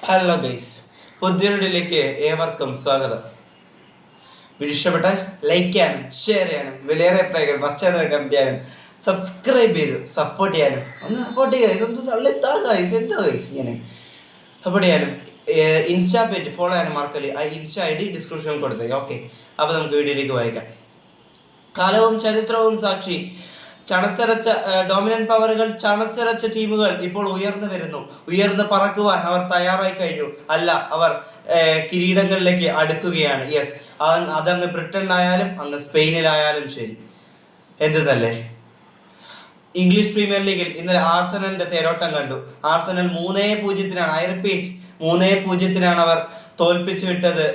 Hello guys, പുതിയൊരു വീഡിയോയിലേക്ക് ഏവർക്കും സ്വാഗതം. വീഡിയോ ഇഷ്ടപ്പെട്ടാൽ ലൈക്ക് ചെയ്യാനും ഷെയർ ചെയ്യാനും വിലയേറെ അഭിപ്രായങ്ങൾ ഫസ്റ്റ് കമൻറ്റ് ചെയ്യാനും സബ്സ്ക്രൈബ് ചെയ്ത് സപ്പോർട്ട് ചെയ്യാനും ഒന്ന് സപ്പോർട്ട് ചെയ്യുക ഗൈസ്. ഒന്ന് തള്ളിത്താ ഗൈസ്, എന്താ ഗൈസ് ഇങ്ങനെ സപ്പോർട്ട് ചെയ്യാനും ഇൻസ്റ്റാ പേജ് ഫോളോ ചെയ്യാനും മറക്കല്. ആ ഇൻസ്റ്റാ ID ഡിസ്ക്രിപ്ഷനിൽ കൊടുത്തേക്കാം. ഓക്കെ, അപ്പോൾ നമുക്ക് വീഡിയോയിലേക്ക് വായിക്കാം. കാലവും ചരിത്രവും സാക്ഷി ചണച്ചരച്ച ഡോമിനന്റ് പവറുകൾ, ചണച്ചരച്ച ടീമുകൾ ഇപ്പോൾ ഉയർന്നു പറക്കുവാൻ അവർ തയ്യാറായി കഴിഞ്ഞു. അല്ല, അവർ കിരീടങ്ങളിലേക്ക് അടുക്കുകയാണ്. യെസ്, അതങ്ങ് ബ്രിട്ടനിലായാലും അങ്ങ് സ്പെയിനിലായാലും ശരി. എന്തെന്നല്ലേ, ഇംഗ്ലീഷ് പ്രീമിയർ ലീഗിൽ ഇന്നലെ ആർസനലിന്റെ തേരോട്ടം കണ്ടു. ആർസനൽ 3-0, ഐ റിപ്പീറ്റ് 3-0 അവർ തോൽപ്പിച്ചു വിട്ടത്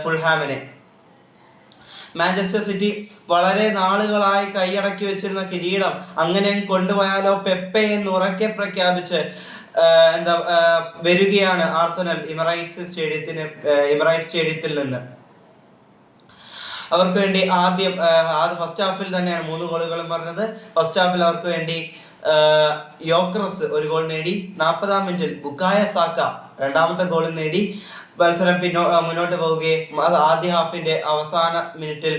ഫുൾഹാമിനെ. മാഞ്ചസ്റ്റർ സിറ്റി വളരെ നാളുകളായി കൈയടക്കി വെച്ചിരുന്ന കിരീടം അങ്ങനെ കൊണ്ടുപോയാലോ പെപ്പെ എന്ന് ഉറക്കെ പ്രഖ്യാപിച്ച് വരികയാണ് ആർസനൽ ഇമറൈറ്റ്സ് സ്റ്റേഡിയത്തിൽ നിന്ന്. അവർക്ക് വേണ്ടി ആദ്യം ഫസ്റ്റ് ഹാഫിൽ തന്നെയാണ് 3 ഗോളുകളും പറഞ്ഞത്. ഫസ്റ്റ് ഹാഫിൽ അവർക്ക് വേണ്ടി യോക്രസ് ഒരു ഗോൾ നേടി. 40-ാം മിനിറ്റിൽ ബുക്കായ സാക്ക രണ്ടാമത്തെ ഗോൾ നേടി. മത്സരം മുന്നോട്ട് പോവുകയും ആദ്യ ഹാഫിന്റെ അവസാന മിനിറ്റിൽ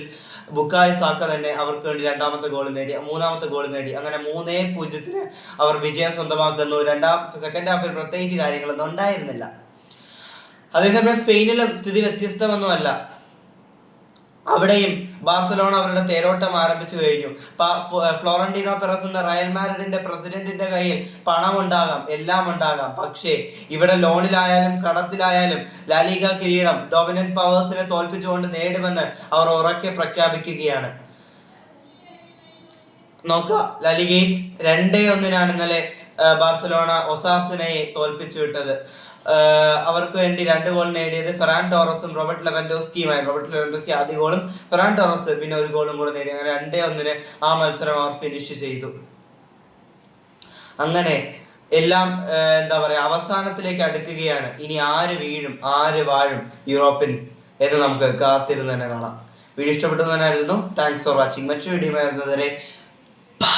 ബുക്കായ സാക്ക തന്നെ അവർക്ക് വേണ്ടി രണ്ടാമത്തെ ഗോൾ നേടി, 3ാമത്തെ ഗോൾ നേടി. അങ്ങനെ 3-0 അവർ വിജയം സ്വന്തമാക്കുന്നു. സെക്കൻഡ് ഹാഫിൽ പ്രത്യേകിച്ച് കാര്യങ്ങളൊന്നും ഉണ്ടായിരുന്നില്ല. അതേസമയം സ്പെയിനിലും സ്ഥിതി വ്യത്യസ്തമൊന്നുമല്ല. അവിടെയും ബാർസലോണ അവരുടെ തേരോട്ടം ആരംഭിച്ചു കഴിഞ്ഞു. ഫ്ലോറന്റീനോ പെറസ് എന്ന റയൽ മാഡ്രിഡിന്റെ പ്രസിഡന്റിന്റെ കയ്യിൽ പണമുണ്ടാകാം, എല്ലാം ഉണ്ടാകാം. പക്ഷേ ഇവിടെ ലോണിലായാലും കടത്തിലായാലും ലാലിഗ കിരീടം ഡോമിനന്റ് പവേഴ്സിനെ തോൽപ്പിച്ചുകൊണ്ട് നേടുമെന്ന് അവർ ഉറക്കെ പ്രഖ്യാപിക്കുകയാണ്. നോക്കുക, ലാലിഗയിൽ 2-1 ഇന്നലെ ബാർസലോണ ഒസാസുനയെ തോൽപ്പിച്ചു വിട്ടത്. അവർക്ക് വേണ്ടി 2 ഗോൾ നേടിയത് ഫെറാൻ ടോറസും റോബർട്ട് ലെവൻഡോസ്കിയുമായി. റോബർട്ട് ലെവൻഡോസ്കി ആദ്യ ഗോളും ഫെറാൻ ടോറസ് പിന്നെ 1 ഗോളും കൂടെ നേടി. അങ്ങനെ 2-1 ആ മത്സരം അവർ ഫിനിഷ് ചെയ്തു. അങ്ങനെ എല്ലാം അവസാനത്തിലേക്ക് അടുക്കുകയാണ്. ഇനി ആര് വീഴും ആര് വാഴും യൂറോപ്പിൽ എന്ന് നമുക്ക് കാത്തിരുന്ന് തന്നെ കാണാം. വീഡിയോ ഇഷ്ടപ്പെട്ടു തന്നെയായിരുന്നു. Thanks for watching. മറ്റൊരു വീഡിയോ ആയിരുന്നതുവരെ ബൈ.